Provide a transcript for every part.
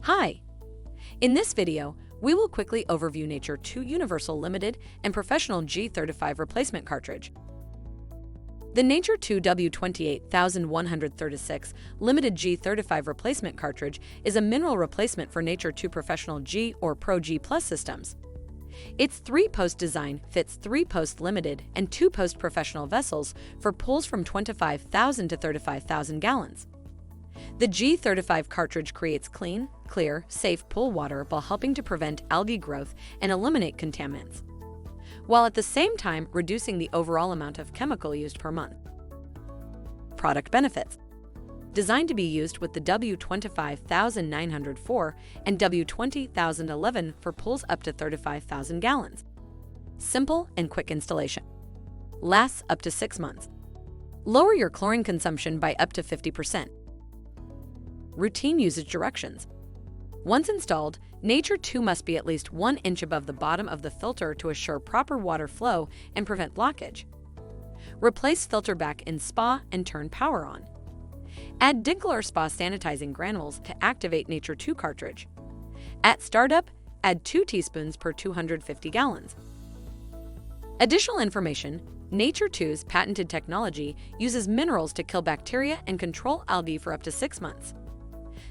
Hi! In this video, we will quickly overview Nature2 Universal Limited and Professional G35 Replacement Cartridge. The Nature2 W25904 Limited G35 Replacement Cartridge is a mineral replacement for Nature2 Professional G or Pro G Plus systems. Its 3-post design fits 3-post limited and 2-post professional vessels for pools from 25,000 to 35,000 gallons. The G35 cartridge creates clean, clear, safe pool water while helping to prevent algae growth and eliminate contaminants, while at the same time reducing the overall amount of chemical used per month. Product benefits. Designed to be used with the W25904 and W20011 for pools up to 35,000 gallons. Simple and quick installation. Lasts up to 6 months. Lower your chlorine consumption by up to 50%. Routine usage directions. Once installed, Nature2 must be at least 1 inch above the bottom of the filter to assure proper water flow and prevent blockage. Replace filter back in spa and turn power on. Add Dichlor Spa Sanitizing Granules to activate Nature2 cartridge. At startup, add 2 teaspoons per 250 gallons. Additional information: Nature2's patented technology uses minerals to kill bacteria and control algae for up to 6 months.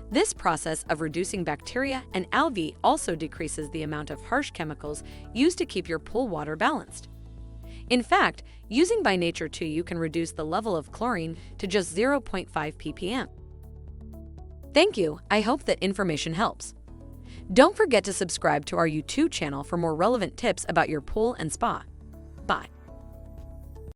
This process of reducing bacteria and algae also decreases the amount of harsh chemicals used to keep your pool water balanced. In fact, using by Nature2 you can reduce the level of chlorine to just 0.5 ppm. Thank you, I hope that information helps. Don't forget to subscribe to our YouTube channel for more relevant tips about your pool and spa. Bye.